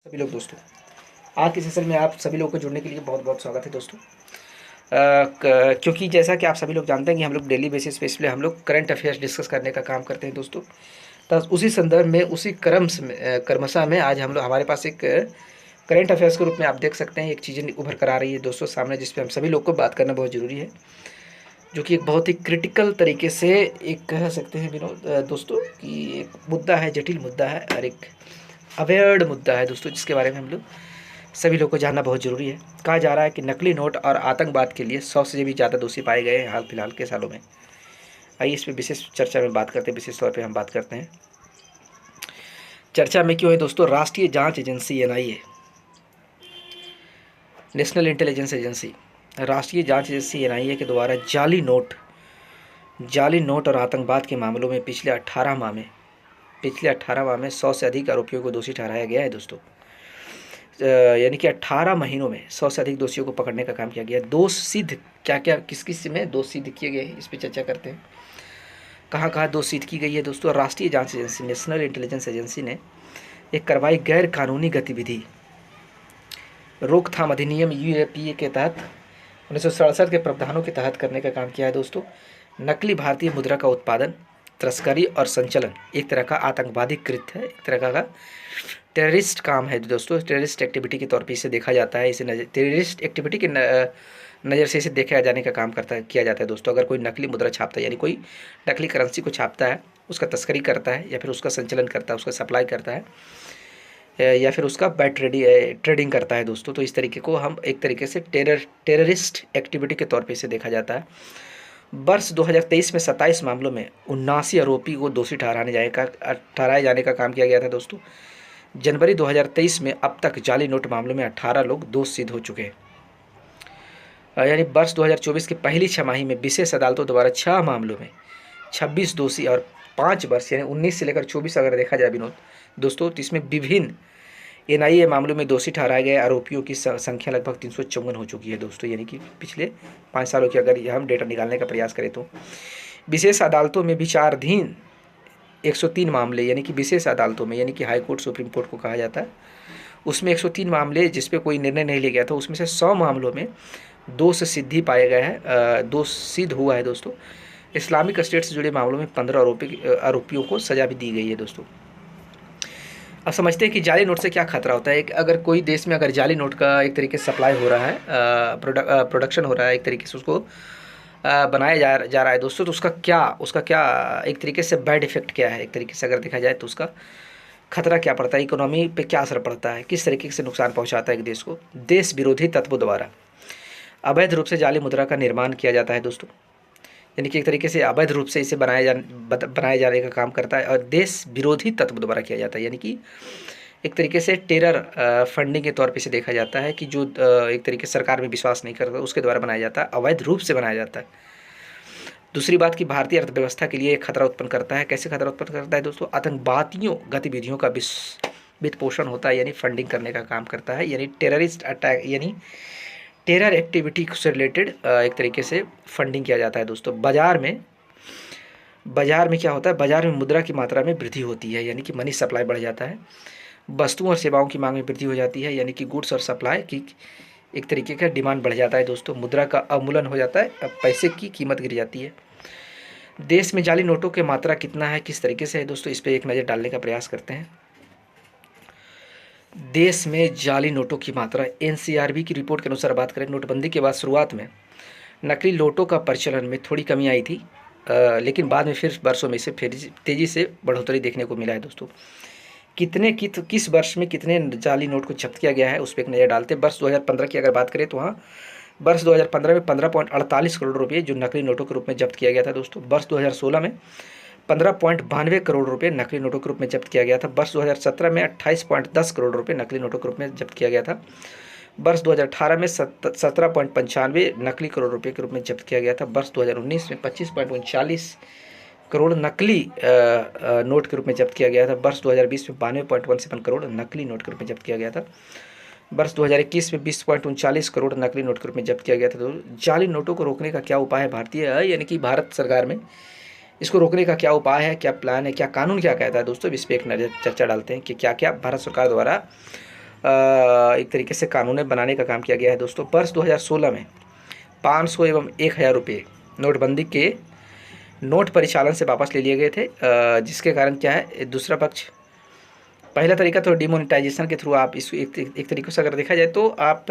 सभी लोग दोस्तों, आज के सेशन में आप सभी लोगों को जुड़ने के लिए बहुत बहुत स्वागत है दोस्तों। क्योंकि जैसा कि आप सभी लोग जानते हैं कि हम लोग डेली बेसिस पे इसलिए हम लोग करंट अफेयर्स डिस्कस करने का काम करते हैं दोस्तों। तो उसी संदर्भ में उसी क्रमशः में आज हम लोग हमारे पास एक करंट अफेयर्स के रूप में आप देख सकते हैं एक चीज़ उभर कर आ रही है दोस्तों सामने, जिस पे हम सभी लोग को बात करना बहुत ज़रूरी है, जो कि एक बहुत ही क्रिटिकल तरीके से एक कह सकते हैं विनोद दोस्तों कि एक मुद्दा है, जटिल मुद्दा है और एक अवेयर्ड मुद्दा है दोस्तों, जिसके बारे में हम लोग सभी लोग को जानना बहुत ज़रूरी है। कहा जा रहा है कि नकली नोट और आतंकवाद के लिए 100 से भी ज़्यादा दोषी पाए गए हैं हाल फिलहाल के सालों में। आइए इस पर विशेष चर्चा में बात करते हैं, विशेष तौर पे हम बात करते हैं। चर्चा में क्यों है दोस्तों, राष्ट्रीय जांच agency NIA, national intelligence agency, राष्ट्रीय जांच एजेंसी NIA के द्वारा जाली नोट और आतंकवाद के मामलों में पिछले 18 माह में 100 से अधिक आरोपियों को दोषी ठहराया गया है दोस्तों। यानी कि 18 महीनों में 100 से अधिक दोषियों को पकड़ने का काम किया गया। दोष सिद्ध क्या क्या किस किस में दोष सिद्ध किए गए इस पर चर्चा करते हैं। कहाँ कहाँ दोष सिद्ध की गई है दोस्तों। राष्ट्रीय जांच एजेंसी, नेशनल इंटेलिजेंस एजेंसी ने एक कार्रवाई गैर कानूनी गतिविधि रोकथाम अधिनियम UAPA के तहत 1967 के प्रावधानों के तहत करने का काम किया है दोस्तों। नकली भारतीय मुद्रा का उत्पादन, तस्करी और संचलन एक तरह का आतंकवादी कृत्य है, एक तरह का टेररिस्ट काम है दोस्तों। टेररिस्ट एक्टिविटी के तौर पे इसे देखा जाता है, इसे टेररिस्ट एक्टिविटी के नज़र से इसे देखा जाने का काम किया जाता है दोस्तों। अगर कोई नकली मुद्रा छापता है, यानी कोई नकली करेंसी को छापता है, उसका तस्करी करता है या फिर उसका संचलन करता है, उसका सप्लाई करता है या फिर उसका बैड ट्रेडिंग करता है दोस्तों, तो इस तरीके को हम एक तरीके से टेररिस्ट एक्टिविटी के तौर पे इसे देखा जाता है। वर्ष 2023 में 27 मामलों में 79 आरोपी को दोषी ठहराए जाने का काम किया गया था दोस्तों। जनवरी 2023 में अब तक जाली नोट मामलों में 18 लोग दोष सिद्ध हो चुके हैं। यानी वर्ष 2024 की पहली छमाही में विशेष अदालतों द्वारा 6 मामलों में 26 दोषी और 5 वर्ष यानी 19 से लेकर 24 अगर देखा जाए विनोद दोस्तों, तो इसमें विभिन्न NIA मामलों में दोषी ठहराए गए आरोपियों की संख्या लगभग 354 हो चुकी है दोस्तों। यानी कि पिछले 5 सालों की अगर हम डेटा निकालने का प्रयास करें तो विशेष अदालतों में विचाराधीन 103 मामले, यानी कि विशेष अदालतों में, यानी कि हाई कोर्ट सुप्रीम कोर्ट को कहा जाता है, उसमें 103 मामले जिस पे कोई निर्णय नहीं लिया गया था, उसमें से 100 मामलों में दोष सिद्धि पाया गया है, दोष सिद्ध हुआ है दोस्तों। इस्लामिक स्टेट से जुड़े मामलों में 15 आरोपियों को सजा भी दी गई है दोस्तों। अब समझते हैं कि जाली नोट से क्या खतरा होता है। अगर कोई देश में अगर जाली नोट का एक तरीके से सप्लाई हो रहा है, प्रोडक्शन हो रहा है, एक तरीके से उसको बनाया जा रहा है दोस्तों, तो उसका क्या एक तरीके से बैड इफेक्ट क्या है, एक तरीके से अगर देखा जाए तो उसका खतरा क्या पड़ता है, इकोनॉमी पे क्या असर पड़ता है, किस तरीके से नुकसान पहुंचाता है एक देश को। देश विरोधी तत्वों द्वारा अवैध रूप से जाली मुद्रा का निर्माण किया जाता है दोस्तों, यानी कि एक तरीके से अवैध रूप से इसे बनाए जाने का काम करता है और देश विरोधी तत्व द्वारा किया जाता है, यानी कि एक तरीके से टेरर फंडिंग के तौर पे इसे देखा जाता है कि जो एक तरीके से सरकार में विश्वास नहीं करता उसके द्वारा बनाया जाता है, अवैध रूप से बनाया जाता है। दूसरी बात कि भारतीय अर्थव्यवस्था के लिए खतरा उत्पन्न करता है। कैसे खतरा उत्पन्न करता है दोस्तों, आतंकवादियों गतिविधियों का वित्त पोषण होता है, यानी फंडिंग करने का काम करता है, यानी टेररिस्ट अटैक यानी टेरर एक्टिविटी से रिलेटेड एक तरीके से फंडिंग किया जाता है दोस्तों। बाजार में क्या होता है, बाजार में मुद्रा की मात्रा में वृद्धि होती है, यानी कि मनी सप्लाई बढ़ जाता है। वस्तुओं और सेवाओं की मांग में वृद्धि हो जाती है, यानी कि गुड्स और सप्लाई की एक तरीके का डिमांड बढ़ जाता है दोस्तों। मुद्रा का अवमूल्यन हो जाता है, पैसे की कीमत गिर जाती है। देश में जाली नोटों की मात्रा कितना है, किस तरीके से है दोस्तों, इस पर एक नज़र डालने का प्रयास करते हैं। देश में जाली नोटों की मात्रा NCRB की रिपोर्ट के अनुसार बात करें, नोटबंदी के बाद शुरुआत में नकली नोटों का प्रचलन में थोड़ी कमी आई थी, लेकिन बाद में फिर वर्षों में से फिर तेज़ी से बढ़ोतरी देखने को मिला है दोस्तों। किस वर्ष में कितने जाली नोट को जब्त किया गया है उस पर एक नज़र डालते हैं। वर्ष 2015 की अगर बात करें तो हाँ, वर्ष 2015 में 15.48 करोड़ रुपये जो नकली नोटों के रूप में जब्त किया गया था दोस्तों। वर्ष 2016 में 15.92 करोड़ रुपये नकली नोटों के रूप में जब्त किया गया था। वर्ष 2017 में 28.10 करोड़ रुपये नकली नोटों के रूप में जब्त किया गया था। वर्ष 2018 में 17.95 नकली करोड़ रुपये के रूप में जब्त किया गया था। वर्ष 2019 में 25.39 करोड़ नकली नोट के रूप में जब्त किया गया था। वर्ष 2020 में 92.17 करोड़ नकली नोट के रूप में जब्त किया गया था। वर्ष 2021 में 20.39 करोड़ नकली नोट के रूप में जब्त किया गया था। तो जाली नोटों को रोकने का क्या उपाय है भारतीय यानी कि भारत सरकार में, इसको रोकने का क्या उपाय है, क्या प्लान है, क्या कानून क्या कहता है दोस्तों, इस पर एक नज़र चर्चा डालते हैं कि क्या क्या भारत सरकार द्वारा एक तरीके से कानून बनाने का काम किया गया है दोस्तों। वर्ष 2016 में 500 एवं 1000 रुपये नोटबंदी के नोट परिचालन से वापस ले लिए गए थे, जिसके कारण क्या है, दूसरा पक्ष, पहला तरीका तो डिमोनेटाइजेशन के थ्रू आप इस एक तरीके से अगर देखा जाए तो आप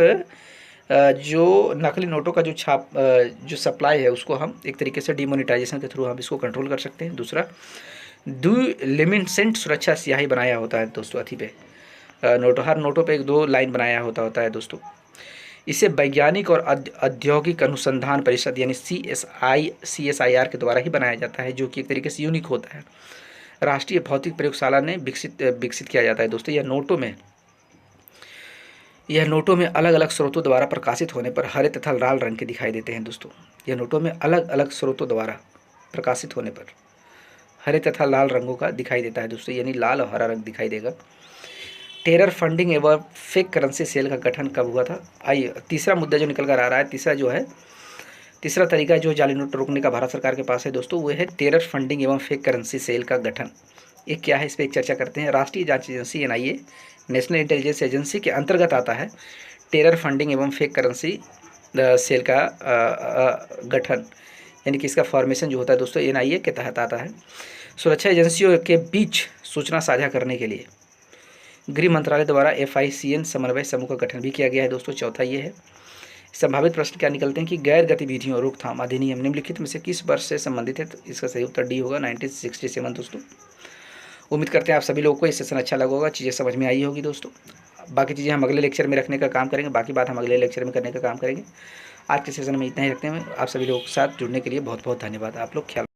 जो नकली नोटों का जो सप्लाई है उसको हम एक तरीके से डिमोनेटाइजेशन के थ्रू हम इसको कंट्रोल कर सकते हैं। दूसरा, लिमिटेंट सुरक्षा स्याही बनाया होता है दोस्तों अथी पे, हर नोटों पे 1-2 लाइन बनाया होता है दोस्तों। इसे वैज्ञानिक और औद्योगिक अनुसंधान परिषद यानी CSIR के द्वारा ही बनाया जाता है, जो कि एक तरीके से यूनिक होता है। राष्ट्रीय भौतिक प्रयोगशाला ने विकसित किया जाता है दोस्तों। यह नोटों में अलग अलग स्रोतों द्वारा प्रकाशित होने पर हरे तथा लाल रंग के दिखाई देते हैं दोस्तों। यह नोटों में अलग अलग स्रोतों द्वारा प्रकाशित होने पर हरे तथा लाल रंगों का दिखाई देता है दोस्तों, यानी लाल और हरा रंग दिखाई देगा। टेरर फंडिंग एवं फेक करेंसी सेल का गठन कब हुआ था? आइए तीसरा मुद्दा जो निकल कर आ रहा है, तीसरा तरीका जो जाली नोट रोकने का भारत सरकार के पास है दोस्तों, वो है टेरर फंडिंग एवं फेक करेंसी सेल का गठन। ये क्या है, इस पर एक चर्चा करते हैं। राष्ट्रीय जांच agency NIA, national intelligence agency के अंतर्गत आता है टेरर फंडिंग एवं फेक करेंसी सेल का गठन, यानी कि इसका फॉर्मेशन जो होता है दोस्तों NIA के तहत आता है। सुरक्षा एजेंसियों के बीच सूचना साझा करने के लिए गृह मंत्रालय द्वारा FICN समन्वय समूह का गठन भी किया गया है दोस्तों। चौथा ये है, संभावित प्रश्न क्या निकलते हैं कि गैर गतिविधियों रोकथाम अधिनियम निम्नलिखित में से किस वर्ष से संबंधित है? तो इसका सही उत्तर डी होगा, 1967 दोस्तों। उम्मीद करते हैं आप सभी लोगों को ये सेशन अच्छा लगा होगा, चीज़ें समझ में आई होगी दोस्तों। बाकी चीज़ें हम अगले लेक्चर में रखने का काम करेंगे, बाकी बात हम अगले लेक्चर में करने का काम करेंगे। आज के सेशन में इतना ही रखते हैं। आप सभी लोगों के साथ जुड़ने के लिए बहुत बहुत धन्यवाद। आप लोग ख्याल